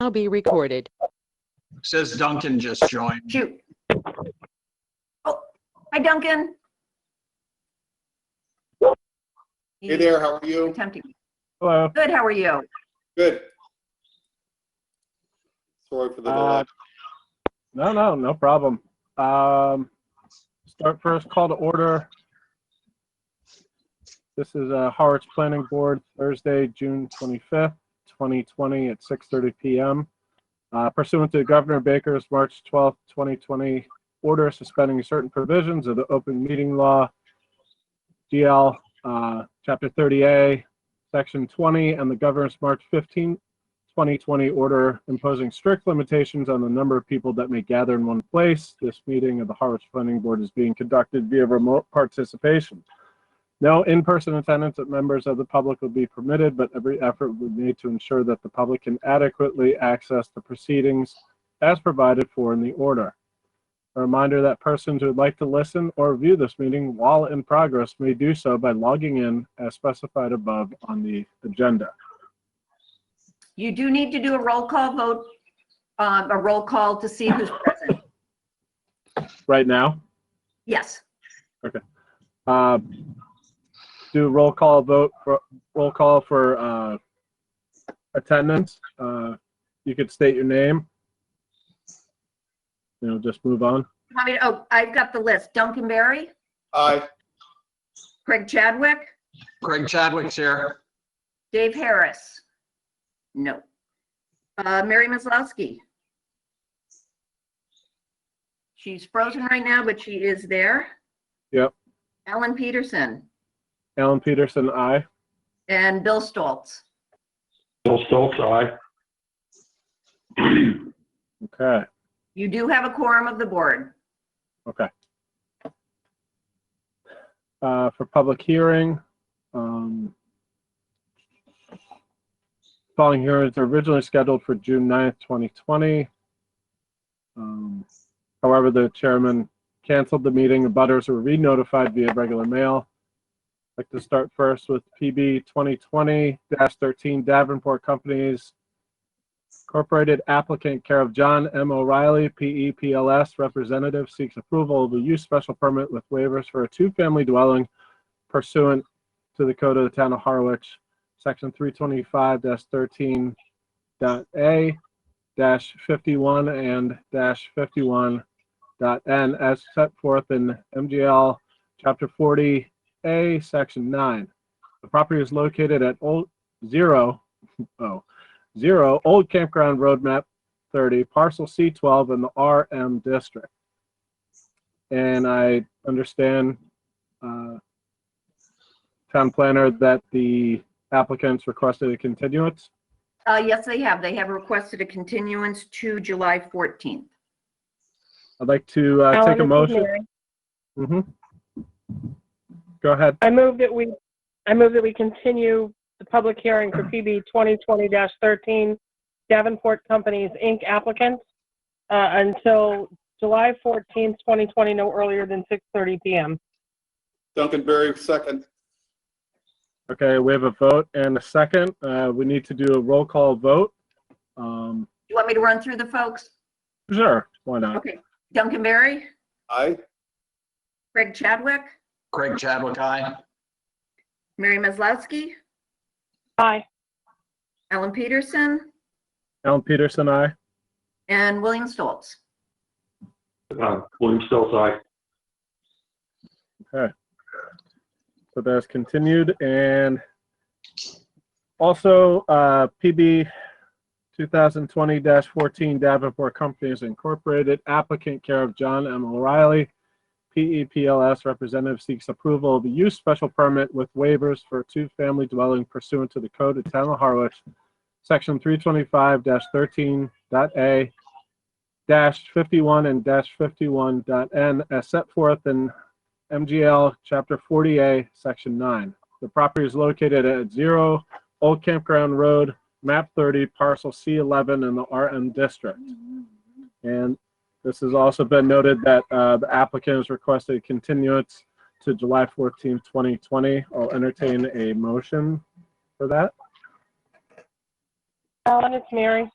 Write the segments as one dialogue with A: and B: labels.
A: now be recorded.
B: Says Duncan just joined.
C: Shoot. Oh, hi, Duncan.
D: Hey there, how are you?
C: Attempting.
E: Hello.
C: Good, how are you?
D: Good. Sorry for the delay.
E: No problem. Start first, call to order. This is Harwich Planning Board, Thursday, June 25th, 2020 at 6:30 p.m. Pursuant to Governor Baker's March 12th, 2020 order suspending certain provisions of the open meeting law, GL Chapter 30A, Section 20, and the Governor's March 15th, 2020 order imposing strict limitations on the number of people that may gather in one place. This meeting of the Harwich Planning Board is being conducted via remote participation. No in-person attendance of members of the public will be permitted, but every effort will be made to ensure that the public can adequately access the proceedings as provided for in the order. A reminder that persons who would like to listen or view this meeting while in progress may do so by logging in as specified above on the agenda.
C: You do need to do a roll call vote, a roll call to see who's present.
E: Right now?
C: Yes.
E: Okay. Do a roll call vote for attendance. You could state your name. Just move on.
C: Oh, I've got the list. Duncan Berry,
D: Aye.
C: Craig Chadwick,
B: Craig Chadwick's here.
C: Dave Harris. No. Mary Maslowski. She's frozen right now, but she is there.
E: Yep.
C: Alan Peterson
E: Alan Peterson, aye.
C: and Bill Stoltz.
F: Bill Stoltz, aye.
E: Okay.
C: You do have a quorum of the board.
E: Okay. For public hearing, following hearings are originally scheduled for June 9th, 2020. However, the chairman canceled the meeting. Abutters were re-notified via regular mail. I'd like to start first with PB 2020-13 Davenport Companies Incorporated, applicant care of John M. O'Reilly, PEPLS, representative, seeks approval of a use special permit with waivers for a two-family dwelling pursuant to the Code of the Town of Harwich, Section 325-13.A-51 and -51.N as set forth in MGL Chapter 40A, Section 9. The property is located at 0 Old Campground Road, Map 30, Parcel C12 in the RM District. And I understand, Town Planner, that the applicants requested a continuance.
C: Yes, they have. They have requested a continuance to July 14th.
E: I'd like to take a motion. Go ahead.
G: I move that we continue the public hearing for PB 2020-13 Davenport Companies, Inc. applicants until July 14th, 2020, no earlier than 6:30 p.m.
D: Duncan Berry, second.
E: Okay, we have a vote and a second. We need to do a roll call vote.
C: You want me to run through the folks?
E: Sure, why not?
C: Okay. Duncan Berry,
D: Aye.
C: Craig Chadwick,
B: Craig Chadwick, aye.
C: Mary Maslowski,
G: Aye.
C: Alan Peterson,
E: Alan Peterson, aye.
C: and William Stoltz.
F: William Stoltz, aye.
E: Okay. So that's continued. And also PB 2020-14 Davenport Companies Incorporated, applicant care of John M. O'Reilly, PEPLS, representative, seeks approval of a use special permit with waivers for a two-family dwelling pursuant to the Code of Town of Harwich, Section 325-13.A-51 and -51.N as set forth in MGL Chapter 40A, Section 9. The property is located at 0 Old Campground Road, Map 30, Parcel C11 in the RM District. And this has also been noted that the applicant has requested a continuance to July 14th, 2020. I'll entertain a motion for that.
G: Alan, it's Mary.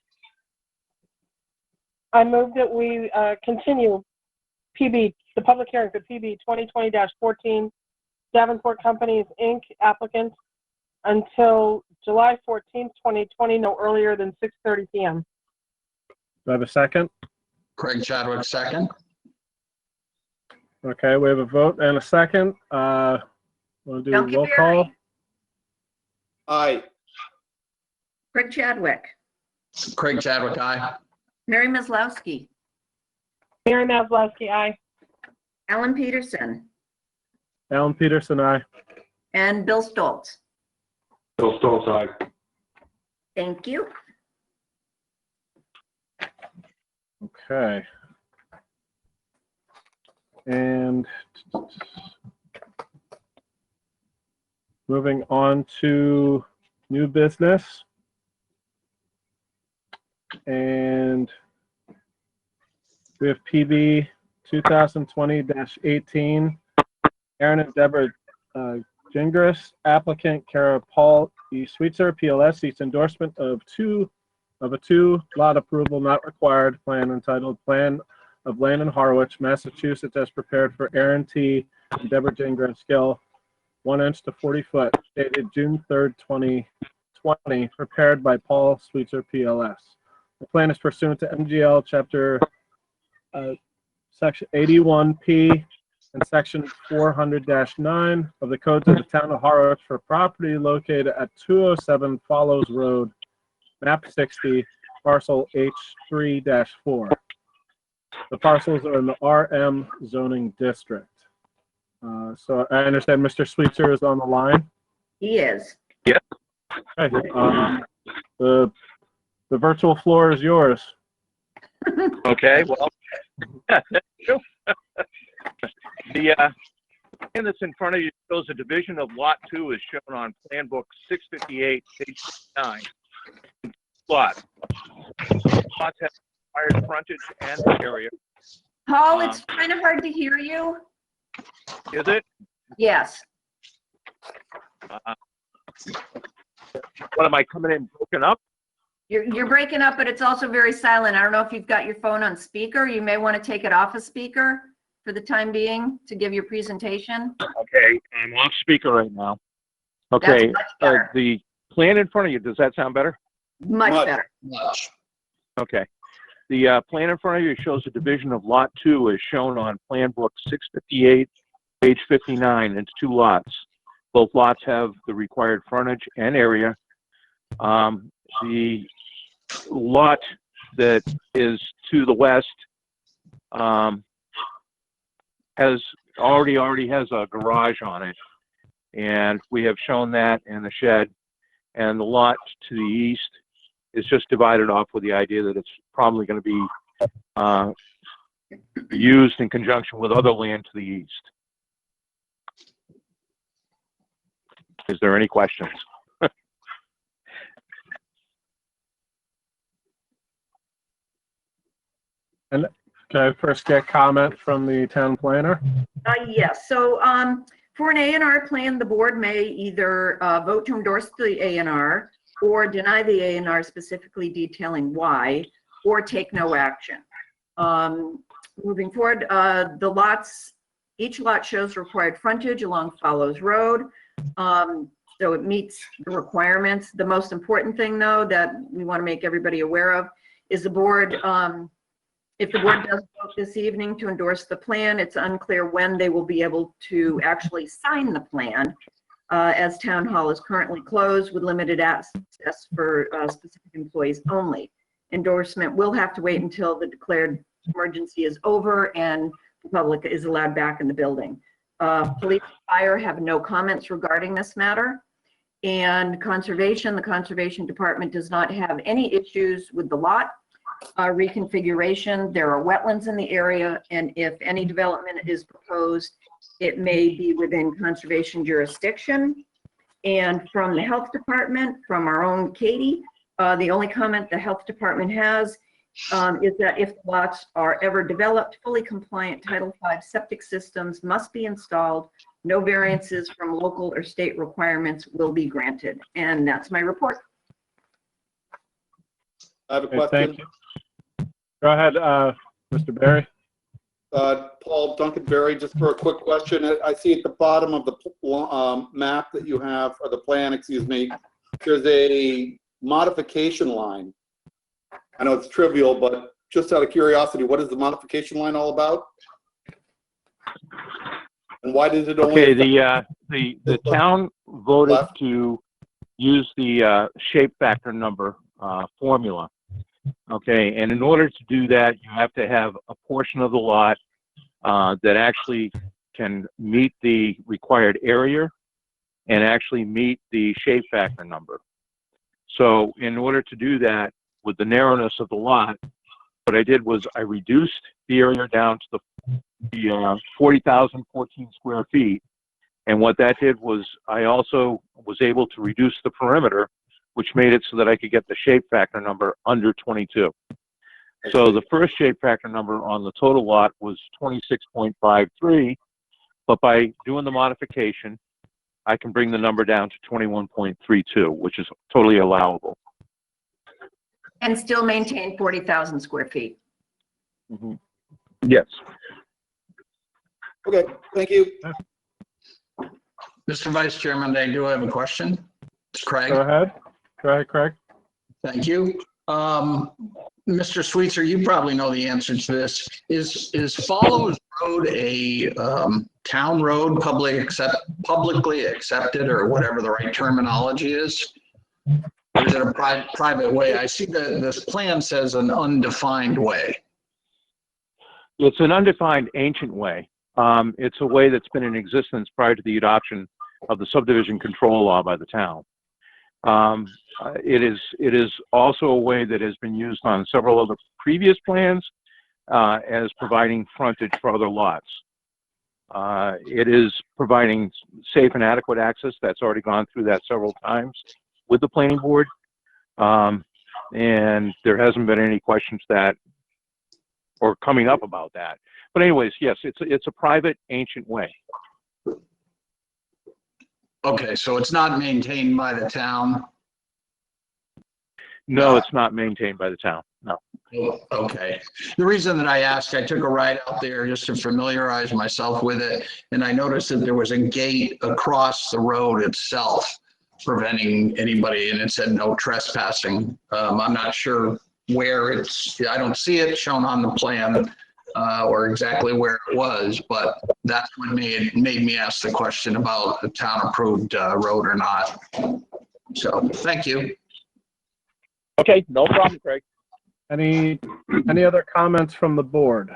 G: I move that we continue the public hearing for PB 2020-14 Davenport Companies, Inc. applicants until July 14th, 2020, no earlier than 6:30 PM.
E: Do I have a second?
B: Craig Chadwick, second.
E: Okay, we have a vote and a second. We'll do
C: Duncan
E: roll call.
C: Berry.
D: Aye.
C: Craig Chadwick.
B: Craig Chadwick, aye.
C: Mary Maslowski.
G: Mary Maslowski, aye.
C: Alan Peterson.
E: Alan Peterson, aye.
C: And Bill Stoltz.
F: Bill Stoltz, aye.
C: Thank you.
E: Okay. And moving on to new business. And we have PB 2020-18. Aaron and Deborah Gingras, applicant, care of Paul E. Sweetser, PLS, seeks endorsement of a two-lot approval not required plan entitled Plan of Land in Harwich, Massachusetts, as prepared for Aaron T. and Deborah Gingras, scale 1 inch to 40 foot, dated June 3rd, 2020, prepared by Paul Sweetser, PLS. The plan is pursuant to MGL Chapter Section 81P and Section 400-9 of the Codes of the Town of Harwich for property located at 207 Follows Road, Map 60, Parcel H3-4. The parcels are in the RM zoning district. So I understand Mr. Sweetser is on the line.
C: He is.
E: Okay, the virtual floor is yours.
A: Okay, well, the plan that's in front of you shows a division of Lot 2 is shown on Plan Book 658, page 9. Lots have required frontage and area.
C: Paul, it's kind of hard to hear you.
A: Is it?
C: Yes.
A: What am I coming in broken up?
C: You're breaking up, but it's also very silent. I don't know if you've got your phone on speaker. You may want to take it off a speaker for the time being to give your presentation.
A: Okay, I'm off speaker right now. Okay,
C: That's much better.
A: the plan in front of you, does that sound better?
C: Much
D: Much.
C: better.
B: Much.
A: Okay. The plan in front of you shows a division of Lot 2 as shown on Plan Book 658, page 59. It's 2 lots. Both lots have the required frontage and area. The lot that is to the west has already has a garage on it, and we have shown that in the shed. And the lot to the east is just divided off with the idea that it's probably going to be used in conjunction with other land to the east. Is there any questions?
E: And can I first get comment from the town planner?
C: Yes, so for an A&R plan, the board may either vote to endorse the A&R or deny the A&R specifically detailing why, or take no action. Moving forward, each lot shows required frontage along Follows Road. So it meets the requirements. The most important thing, though, that we want to make everybody aware of is the board, if the board does vote this evening to endorse the plan, it's unclear when they will be able to actually sign the plan, as Town Hall is currently closed with limited access for specific employees only. Endorsement will have to wait until the declared emergency is over and the public is allowed back in the building. Police and fire have no comments regarding this matter. And conservation, the Conservation Department does not have any issues with the lot reconfiguration. There are wetlands in the area, and if any development is proposed, it may be within conservation jurisdiction. And from the Health Department, from our own Katie, the only comment the Health Department has is that if lots are ever developed, fully compliant Title V septic systems must be installed. No variances from local or state requirements will be granted. And that's my report.
D: I have a
E: Okay,
D: question.
E: thank you. Go ahead, Mr. Barry.
D: Paul Duncanberry, just for a quick question. I see at the bottom of the map that you have, or the plan, excuse me, there's a modification line. I know it's trivial, but just out of curiosity, what is the modification line all about? And why did it only?
A: Okay, the town voted
D: Left.
A: to use the shape factor number formula. Okay, and in order to do that, you have to have a portion of the lot that actually can meet the required area and actually meet the shape factor number. So in order to do that, with the narrowness of the lot, what I did was I reduced the area down to the 40,014 square feet. And what that did was I also was able to reduce the perimeter, which made it so that I could get the shape factor number under 22. So the first shape factor number on the total lot was 26.53, but by doing the modification, I can bring the number down to 21.32, which is totally allowable.
C: And still maintain 40,000 square feet.
E: Mhm.
A: Yes.
D: Okay, thank you.
B: Mr. Vice Chairman, I do have a question. It's Craig.
E: Go ahead. Go ahead, Craig.
B: Thank you. Mr. Sweetser, you probably know the answer to this. Is Follows Road a town road, publicly accepted, or whatever the right terminology is? Or is it a private way? I see that this plan says an undefined way.
A: It's an undefined ancient way. It's a way that's been in existence prior to the adoption of the subdivision control law by the town. It is also a way that has been used on several other previous plans as providing frontage for other lots. It is providing safe and adequate access. That's already gone through that several times with the planning board. And there hasn't been any questions that or coming up about that. But anyways, yes, it's a private ancient way.
B: Okay, so it's not maintained by the town?
A: No, it's not maintained by the town. No.
B: Okay. The reason that I asked, I took a ride out there just to familiarize myself with it, and I noticed that there was a gate across the road itself preventing anybody, and it said no trespassing. I'm not sure where I don't see it shown on the plan or exactly where it was, but that's what made me ask the question about the town-approved road or not. So, thank you.
A: Okay, no problem, Craig.
E: Any other comments from the board?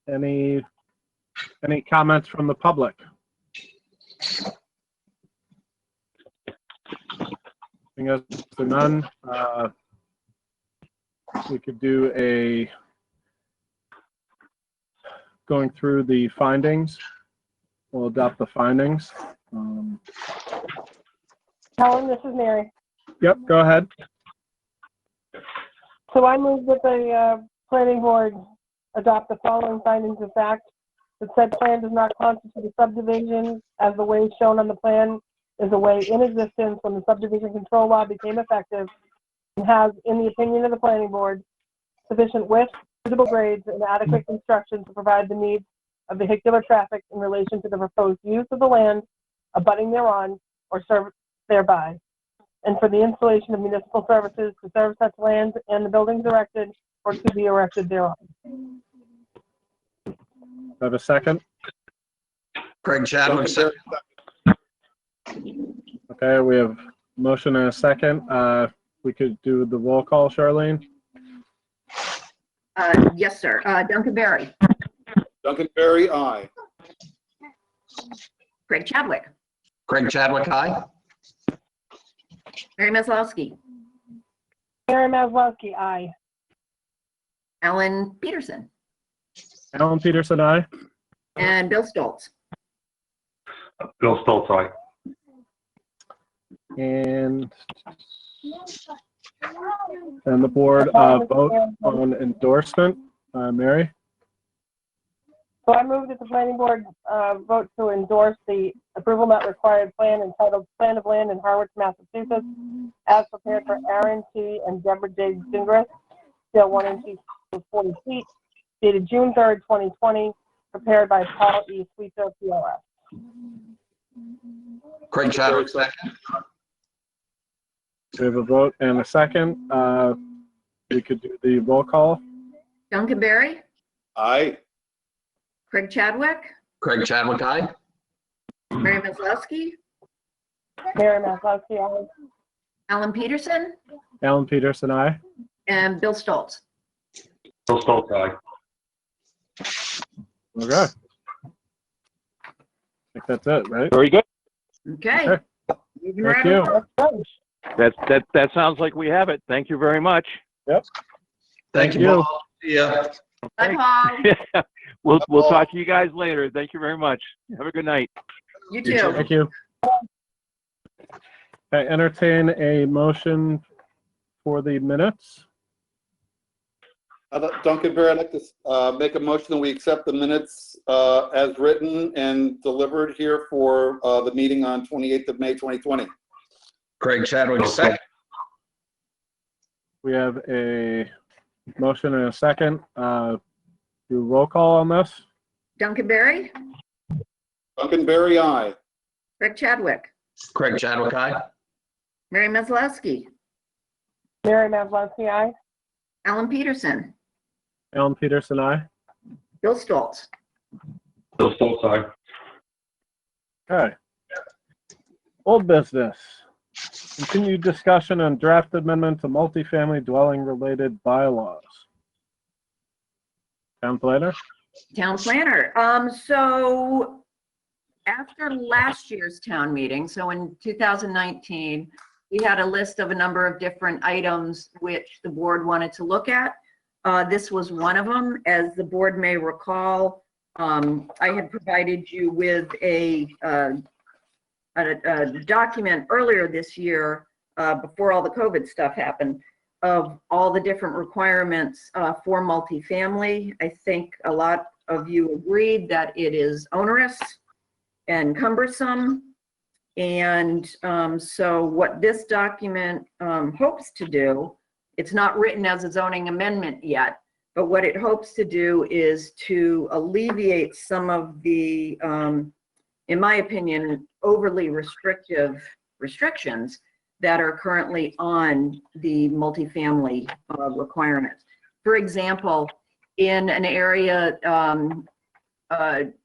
E: Any comments from the public? Seeing as there are none, we could do going through the findings. We'll adopt the findings.
G: Helen, this is Mary.
E: Yep, go ahead.
G: So I move that the planning board adopt the following findings of fact. The said plan does not constitute a subdivision as the way shown on the plan is a way in existence when the subdivision control law became effective and has, in the opinion of the planning board, sufficient width, suitable grades, and adequate construction to provide the needs of vehicular traffic in relation to the proposed use of the land abutting thereon or served thereby, and for the installation of municipal services to serve such lands and the buildings erected or to be erected thereon.
E: Have a second?
B: Craig Chadwick, second.
E: Okay, we have motion and a second. We could do the roll call, Charlene?
C: Yes, sir. Duncanberry.
D: Duncanberry, aye.
C: Craig Chadwick.
B: Craig Chadwick, aye.
C: Mary Maslowski.
G: Mary Maslowski, aye.
C: Alan Peterson.
E: Alan Peterson, aye.
C: And Bill Stoltz.
F: Bill Stoltz, aye.
E: And the board vote on endorsement. Mary?
G: So I move that the planning board vote to endorse the approval not required plan entitled Plan of Land in Harwich, Massachusetts, as prepared for Aaron T. and Deborah J. Gingras, scale 1 inch equals 40 feet, dated June 3rd, 2020, prepared by Paul E. Sweeto, PLS.
B: Craig Chadwick, second.
E: We have a vote and a second. We could do the roll call.
C: Duncan Berry,
D: Aye.
C: Craig Chadwick,
B: Craig Chadwick, aye.
C: Mary Maslowski,
G: Mary Maslowski, aye.
C: Alan Peterson,
E: Alan Peterson, aye.
C: and Bill Stoltz.
F: Bill Stoltz, aye.
E: Okay. I think that's it, right?
A: Very good.
C: Okay.
E: Okay.
C: Moving
E: Thank
C: right
E: you.
C: along.
A: That sounds like we have it. Thank you very much.
B: Thank you, Paul. See ya.
C: Bye, Paul.
A: We'll talk to you guys later. Thank you very much. Have a good night.
C: You
B: You
C: too.
E: Thank you. I entertain a motion for the minutes.
D: Duncan Berry, I'd like to make a motion that we accept the minutes as written and delivered here for the meeting on 28th of May, 2020.
B: Craig Chadwick, second.
E: We have a motion and a second. Do roll call on this.
C: Duncan Berry,
D: Duncan Berry, aye.
C: Craig Chadwick,
B: Craig Chadwick, aye.
C: Mary Maslowski,
G: Mary Maslowski, aye.
C: Alan Peterson,
E: Alan Peterson, aye.
C: Bill Stoltz.
F: Bill Stoltz, aye.
E: Okay. Old business. Continued discussion on draft amendment to multifamily dwelling related bylaws. Town planner?
C: Town planner. So after last year's town meeting, so in 2019, we had a list of a number of different items which the board wanted to look at. This was one of them. As the board may recall, I had provided you with a document earlier this year, before all the COVID stuff happened, of all the different requirements for multifamily. I think a lot of you agreed that it is onerous and cumbersome. And so what this document hopes to do, it's not written as a zoning amendment yet, but what it hopes to do is to alleviate some of the, in my opinion, overly restrictive restrictions that are currently on the multifamily requirements. For example, in an area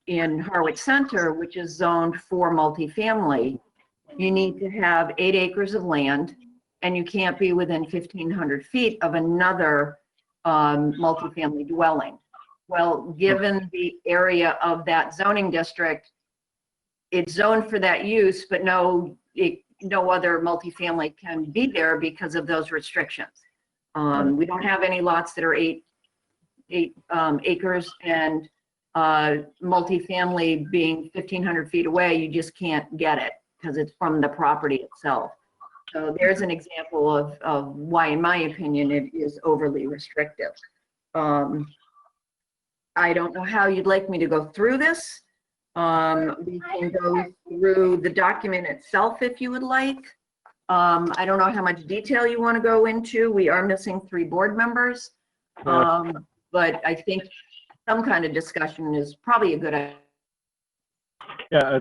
C: in Harwich Center, which is zoned for multifamily, you need to have 8 acres of land, and you can't be within 1,500 feet of another multifamily dwelling. Well, given the area of that zoning district, it's zoned for that use, but no other multifamily can be there because of those restrictions. We don't have any lots that are 8 acres, and multifamily being 1,500 feet away, you just can't get it because it's from the property itself. So there's an example of why, in my opinion, it is overly restrictive. I don't know how you'd like me to go through this. We can go through the document itself if you would like. I don't know how much detail you want to go into. We are missing 3 board members. But I think some kind of discussion is probably a good idea.
E: Yeah,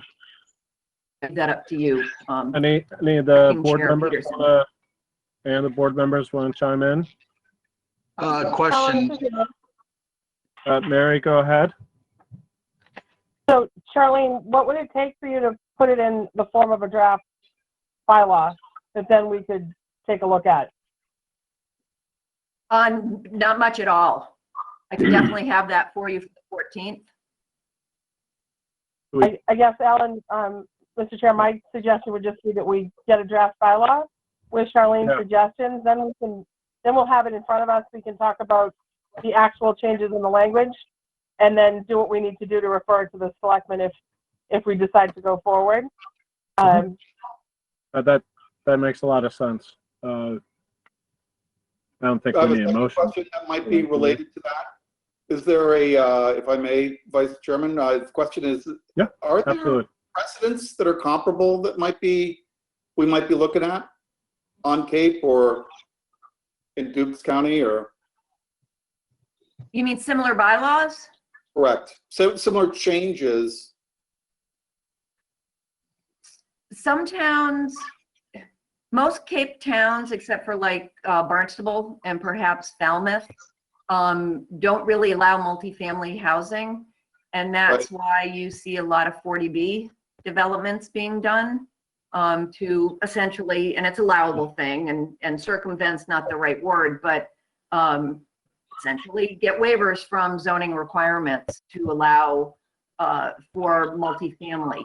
C: Leave that up to you.
E: any of the
C: Acting
E: board
C: Chair
E: members
C: Peterson.
E: want to chime in?
B: Question.
E: Mary, go ahead.
G: So Charlene, what would it take for you to put it in the form of a draft bylaw that then we could take a look at?
C: Not much at all. I could definitely have that for you for the 14th.
G: I guess, Alan, Mr. Chair, my suggestion would just be that we get a draft bylaw with Charlene's suggestions. Then we'll have it in front of us. We can talk about the actual changes in the language, and then do what we need to do to refer to the selectmen if we decide to go forward.
E: That makes a lot of sense. I don't think we need a motion.
D: Question that might be related to that Is there a, if I may, Vice Chairman, the question is,
E: Yeah,
D: are there
E: Absolutely.
D: precedents that are comparable that we might be looking at on Cape or in Dukes County, or?
C: You mean similar bylaws?
D: Correct. So similar changes.
C: Some towns, most Cape towns, except for like Barnstable and perhaps Falmouth, don't really allow multifamily housing. And that's why you see a lot of 40B developments being done to essentially, and it's allowable thing, and circumvent's not the right word, but essentially get waivers from zoning requirements to allow for multifamily.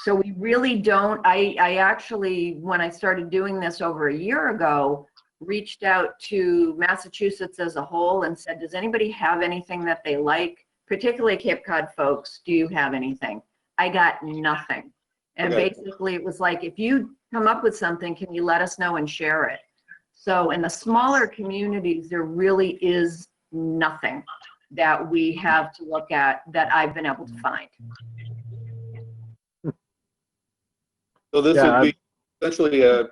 C: So we really don't, I actually, when I started doing this over a year ago, reached out to Massachusetts as a whole and said, does anybody have anything that they like? Particularly Cape Cod folks, do you have anything? I got nothing. And
D: Okay.
C: basically it was like, if you come up with something, can you let us know and share it? So in the smaller communities, there really is nothing that we have to look at that I've been able to find.
D: So this
E: Yeah,
D: would be essentially a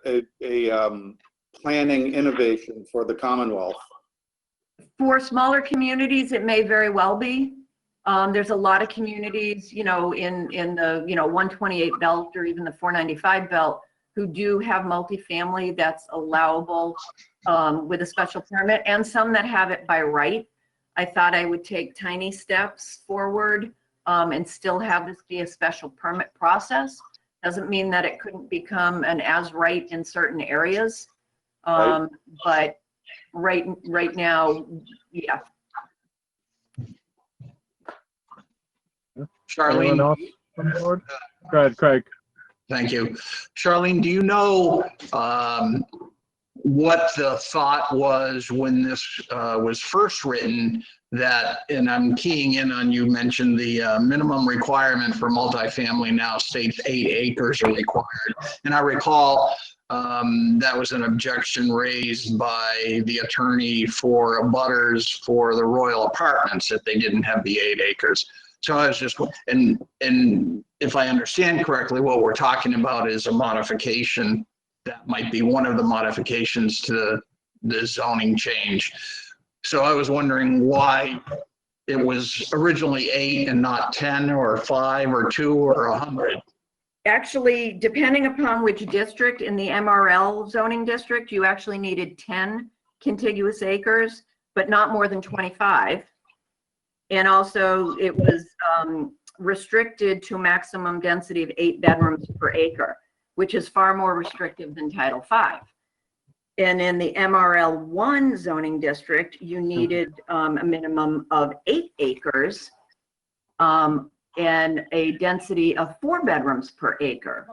D: planning innovation for the Commonwealth.
C: For smaller communities, it may very well be. There's a lot of communities, you know, in the, 128 belt or even the 495 belt who do have multifamily that's allowable with a special permit, and some that have it by right. I thought I would take tiny steps forward and still have this be a special permit process. Doesn't mean that it couldn't become an as right in certain areas. But right now, yeah.
E: Anyone
B: Charlene,
E: else on board? Go ahead, Craig.
B: thank you. Charlene, do you know what the thought was when this was first written, that, and I'm keying in on, you mentioned the minimum requirement for multifamily now states 8 acres are required. And I recall that was an objection raised by the attorney for abutters for the Royal Apartments, that they didn't have the 8 acres. So I was just, and if I understand correctly, what we're talking about is a modification. That might be one of the modifications to the zoning change. So I was wondering why it was originally 8 and not 10 or 5 or 2 or 100.
C: Actually, depending upon which district, in the MRL zoning district, you actually needed 10 contiguous acres, but not more than 25. And also it was restricted to a maximum density of 8 bedrooms per acre, which is far more restrictive than Title V. And in the MRL1 zoning district, you needed a minimum of 8 acres and a density of 4 bedrooms per acre,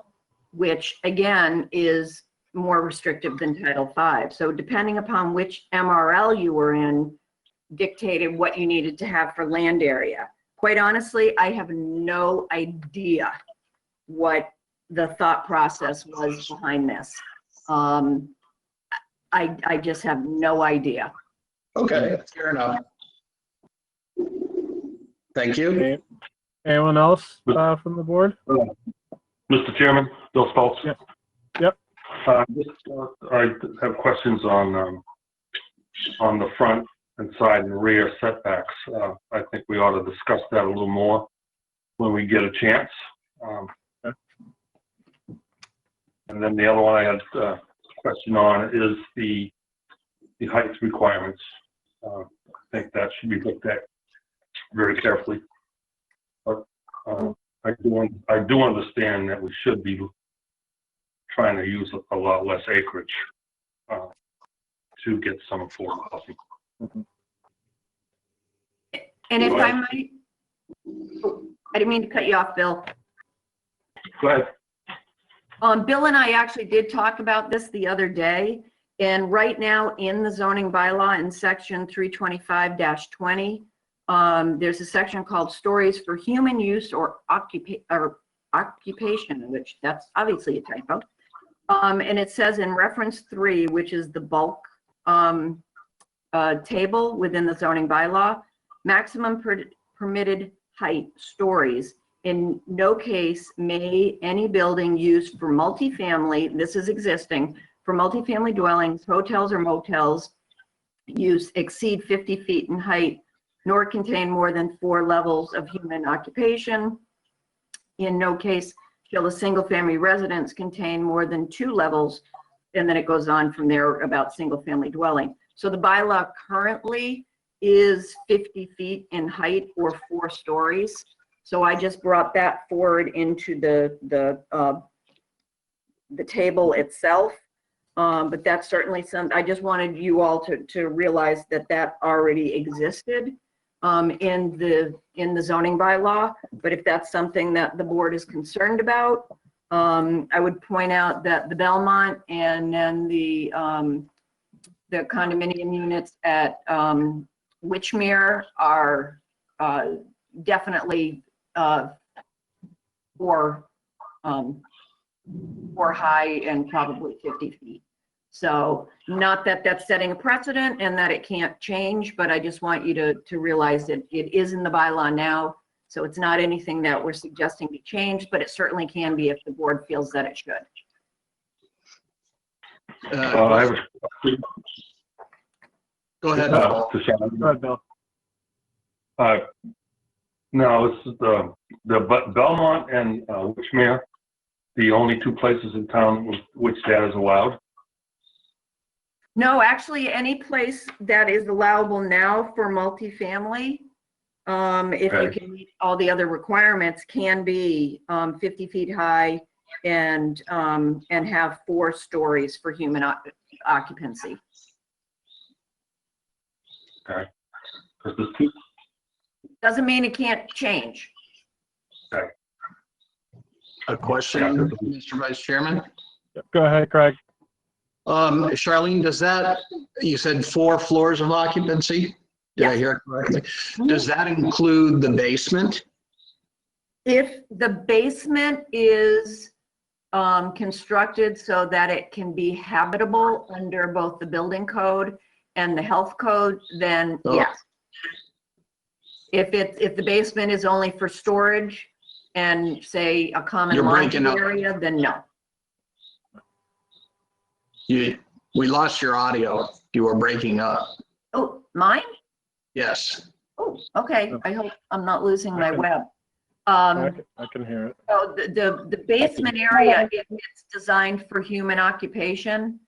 C: which again is more restrictive than Title V. So depending upon which MRL you were in, dictated what you needed to have for land area. Quite honestly, I have no idea what the thought process was behind this. I just have no idea.
B: Okay, fair enough. Thank you.
E: Okay. Anyone else from the board?
F: Mr. Chairman, Bill Stoltz.
E: Yeah. Yep.
F: I have questions on the front and side and rear setbacks. I think we ought to discuss that a little more when we get a chance. And then the other one I had a question on is the height requirements. I think that should be looked at very carefully. But I do understand that we should be trying to use a lot less acreage to get some affordable housing.
C: And if I might, I didn't mean to cut you off, Bill.
F: Go ahead.
C: Bill and I actually did talk about this the other day, and right now in the zoning bylaw in section 325-20, there's a section called stories for human use or occupation, which that's obviously a typo. And it says in reference 3, which is the bulk table within the zoning bylaw, maximum permitted height stories. In no case may any building used for multifamily, this is existing, for multifamily dwellings, hotels or motels, use exceed 50 feet in height, nor contain more than 4 levels of human occupation. In no case shall a single-family residence contain more than 2 levels, and then it goes on from there about single-family dwelling. So the bylaw currently is 50 feet in height or 4 stories. So I just brought that forward into the table itself. But that's certainly I just wanted you all to realize that that already existed in the zoning bylaw. But if that's something that the board is concerned about, I would point out that the Belmont and then the condominium units at Witchmere are definitely 4 high and probably 50 feet. So not that that's setting a precedent and that it can't change, but I just want you to realize that it is in the bylaw now. So it's not anything that we're suggesting to change, but it certainly can be if the board feels that it should.
B: Go ahead.
E: Go ahead, Bill.
F: No, this is the Belmont and Witchmere, the only 2 places in town which that is allowed.
C: No, actually, any place that is allowable now for multifamily, if you can meet all the other requirements, can be 50 feet high and have 4 stories for human occupancy.
F: Okay. Because there's 2.
C: Doesn't mean it can't change.
F: Okay.
B: A question, Mr. Vice Chairman?
E: Go ahead, Craig.
B: Charlene, does that, you said 4 floors of occupancy? Did I hear it correctly? Does that include the basement?
C: If the basement is constructed so that it can be habitable under both the building code and the health code, then yes. If the basement is only for storage and say a common laundry area, then no.
B: We lost your audio. You were breaking up.
C: Oh, mine?
B: Yes.
C: Oh, okay. I hope I'm not losing my web.
E: I can hear it.
C: So the basement area, if it's designed for human occupation,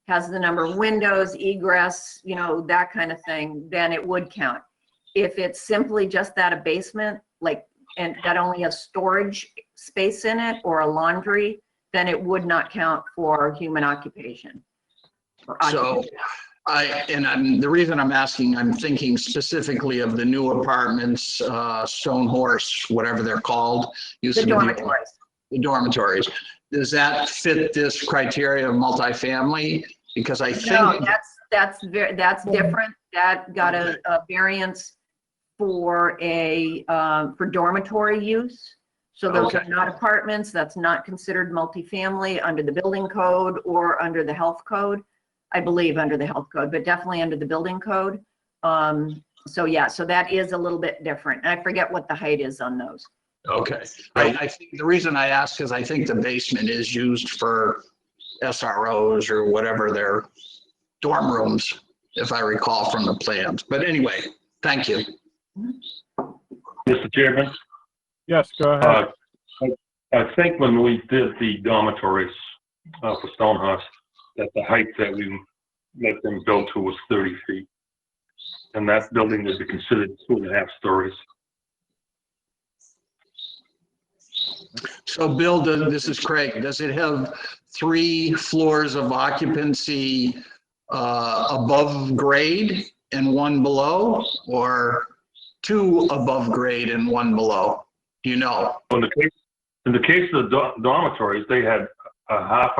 C: has the number of windows, egress, you know, that kind of thing, then it would count. If it's simply just that a basement, like, and that only has storage space in it or a laundry, then it would not count for human occupation.
B: So the reason I'm asking, I'm thinking specifically of the new apartments, Stone Horse, whatever they're called.
C: The dormitories.
B: The dormitories. Does that fit this criteria of multifamily? Because I think.
C: No, that's different. That got a variance for for dormitory use. So those are not apartments. That's not considered multifamily under the building code or under the health code. I believe under the health code, but definitely under the building code. So yeah, so that is a little bit different. I forget what the height is on those.
B: Okay. I think the reason I ask is I think the basement is used for SROs or whatever their dorm rooms, if I recall from the plans. But anyway, thank you.
F: Mr. Chairman?
E: Yes, go ahead.
F: I think when we did the dormitories for Stonehurst, that the height that we let them build to was 30 feet. And that building would be considered 2.5 stories.
B: So Bill, this is Craig. Does it have 3 floors of occupancy above grade and 1 below, or 2 above grade and 1 below? Do you know?
F: In the case of the dormitories, they had a half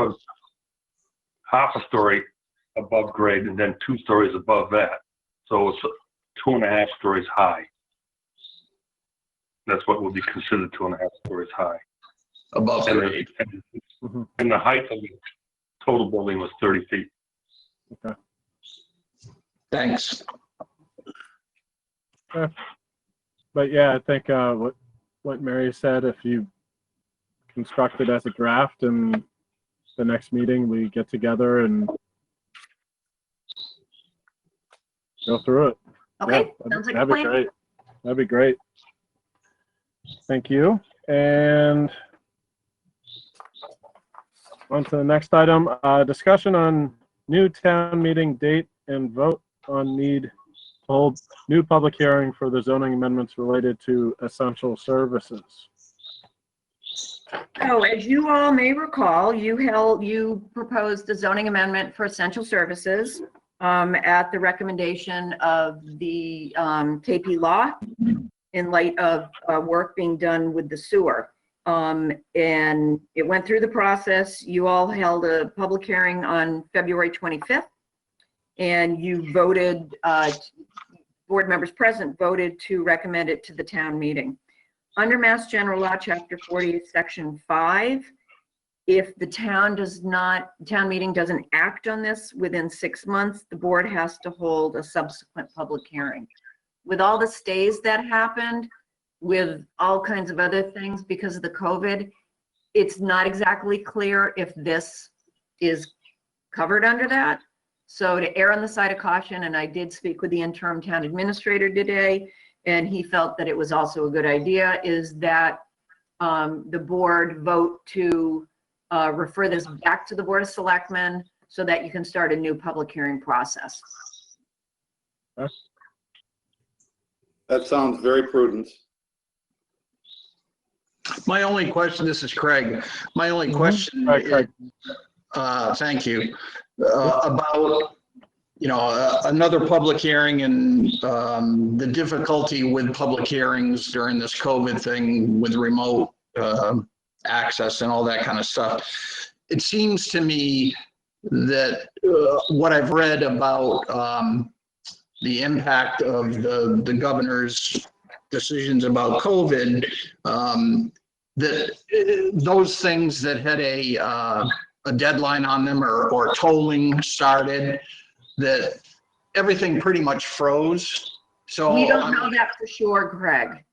F: a story above grade and then 2 stories above that. So it's 2.5 stories high. That's what would be considered 2.5 stories high.
B: Above grade.
F: And the height of the total building was 30 feet.
E: Okay.
B: Thanks.
E: But yeah, I think what Mary said, if you construct it as a draft and the next meeting we get together and go through it.
C: Okay,
E: Yeah,
C: sounds like a
E: that'd be
C: plan.
E: great. That'd be great. Thank you. And on to the next item, discussion on new town meeting date and vote on need to hold new public hearing for the zoning amendments related to essential services.
C: So as you all may recall, you proposed a zoning amendment for essential services at the recommendation of the KP Law in light of work being done with the sewer. And it went through the process. You all held a public hearing on February 25th, and you voted, board members present voted to recommend it to the town meeting. Under Mass General Law, Chapter 40, Section 5, if the town meeting doesn't act on this within 6 months, the board has to hold a subsequent public hearing. With all the stays that happened, with all kinds of other things because of the COVID, it's not exactly clear if this is covered under that. So to err on the side of caution, and I did speak with the interim town administrator today, and he felt that it was also a good idea, is that the board vote to refer this back to the Board of Selectmen so that you can start a new public hearing process.
D: That sounds very prudent.
B: My only question, this is Craig. My only question
E: Right, Craig.
B: thank you, about, another public hearing and the difficulty with public hearings during this COVID thing with remote access and all that kind of stuff. It seems to me that what I've read about the impact of the governor's decisions about COVID, that those things that had a deadline on them or tolling started, that everything pretty much froze. So
C: We don't know that for sure, Greg.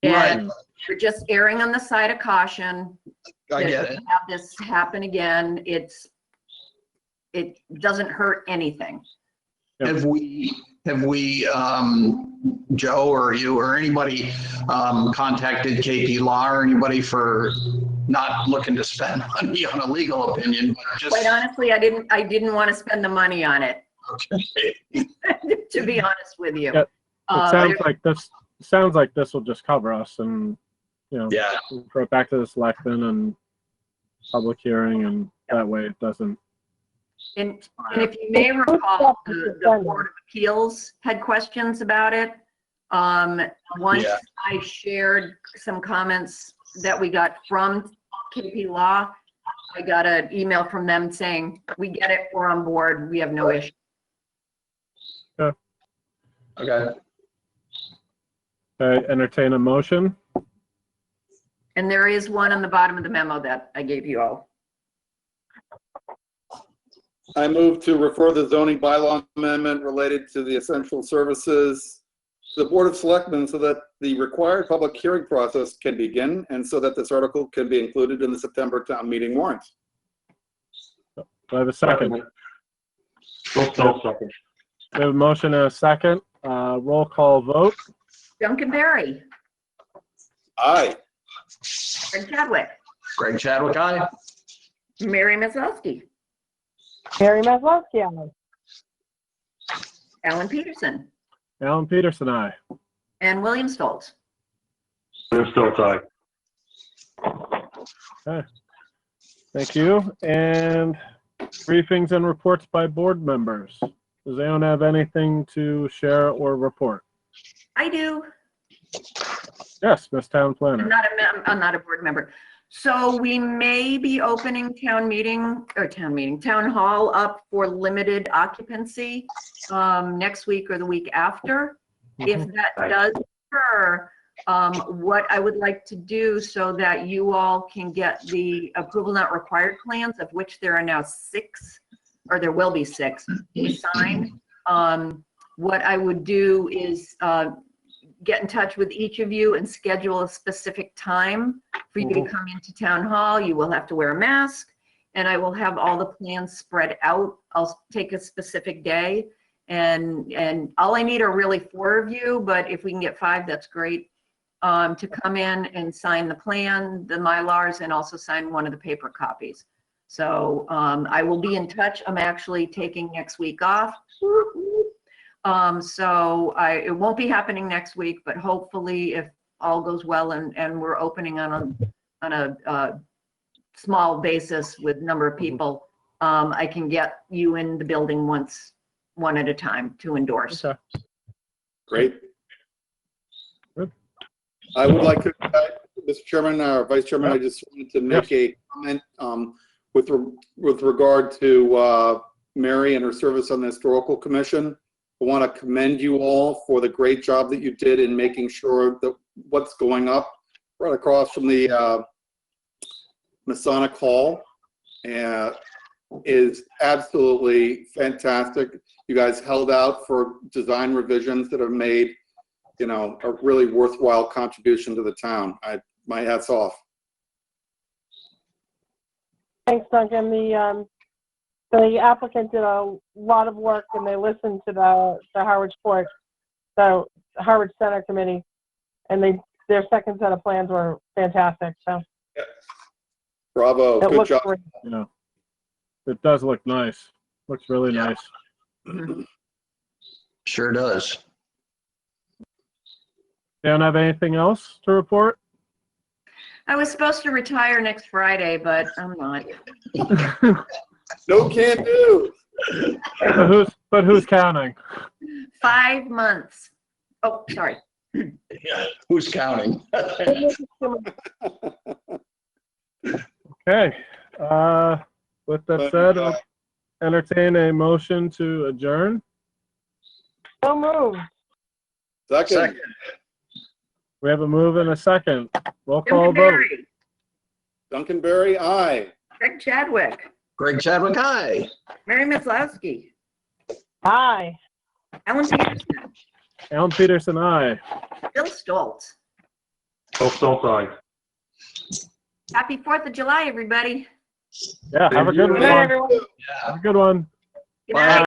B: Right.
C: And we're just erring on the side of caution.
B: I get it.
C: Have this happen again, it doesn't hurt anything.
B: Have we, Joe or you or anybody contacted KP Law or anybody for not looking to spend money on a legal opinion, but just?
C: Quite honestly, I didn't want to spend the money on it,
B: Okay.
C: to be honest with you.
E: Yep. It sounds like this will just cover us, and
B: Yeah.
E: throw it back to the selectmen and public hearing, and that way it doesn't.
C: And if you may recall, the Board of Appeals had questions about it. Once
B: Yeah.
C: I shared some comments that we got from KP Law, I got an email from them saying, we get it, we're on board, we have no issue.
B: Okay.
E: Entertain a motion.
C: And there is one on the bottom of the memo that I gave you all.
D: I move to refer the zoning bylaw amendment related to the essential services to the Board of Selectmen so that the required public hearing process can begin and so that this article can be included in the September town meeting warrant.
E: Do I have a second?
F: Still second.
E: We have a motion and a second. Roll call vote.
C: Duncan Berry,
D: Aye.
C: Fred Chadwick,
B: Greg Chadwick, aye.
C: Mary Maslowski,
G: Mary Maslowski, aye.
C: Alan Peterson,
E: Alan Peterson, aye.
C: and William Stoltz.
F: William Stoltz, aye.
E: Okay. Thank you. And briefings and reports by board members. Does anyone have anything to share or report?
C: I do.
E: Yes, Ms. Town Planner.
C: I'm not a board member. So we may be opening town hall up for limited occupancy next week or the week after. If that does occur, what I would like to do so that you all can get the approval not required plans, of which there are now 6, or there will be 6, signed. what I would do is get in touch with each of you and schedule a specific time for you to come into town hall. You will have to wear a mask, and I will have all the plans spread out. I'll take a specific day, and all I need are really 4 of you, but if we can get 5, that's great, to come in and sign the plan, the Mylars, and also sign one of the paper copies. So I will be in touch. I'm actually taking next week off. So it won't be happening next week, but hopefully if all goes well and we're opening on a small basis with number of people, I can get you in the building one at a time to endorse.
E: Okay.
D: Great.
E: Good.
D: I would like to, Mr. Chairman, or Vice Chairman, I just wanted to make a comment with regard to Mary and her service on the Historical Commission. I want to commend you all for the great job that you did in making sure that what's going up right across from the Masonic Hall is absolutely fantastic. You guys held out for design revisions that have made, you know, a really worthwhile contribution to the town. My hat's off.
G: Thanks, Duncan. The applicant did a lot of work, and they listened to the Harwich Port, the Harwich Center Committee, and their second set of plans were fantastic. So
D: Bravo,
G: it
D: good
G: looks
D: job.
G: great.
E: Yeah. It does look nice. Looks really nice.
B: Sure does.
E: Don't have anything else to report?
C: I was supposed to retire next Friday, but I'm not.
D: No can do.
E: But who's counting?
C: 5 months. Oh, sorry.
B: Who's counting?
E: Okay. With that said, I'll entertain a motion to adjourn.
G: So moved.
D: Second.
E: We have a move and a second. Roll call
C: Duncan
E: vote.
C: Berry,
D: Duncan Berry, aye.
C: Greg Chadwick,
B: Greg Chadwick, aye.
C: Mary Maslowski,
G: Hi.
C: Alan Peterson,
E: Alan Peterson, aye.
C: Bill Stoltz.
F: Both don't die.
C: Happy 4th of July, everybody.
E: Yeah, have a good
F: Thank you.
G: Good night,
E: one.
G: everyone.
B: Yeah.
E: Have a good one.
C: Good night.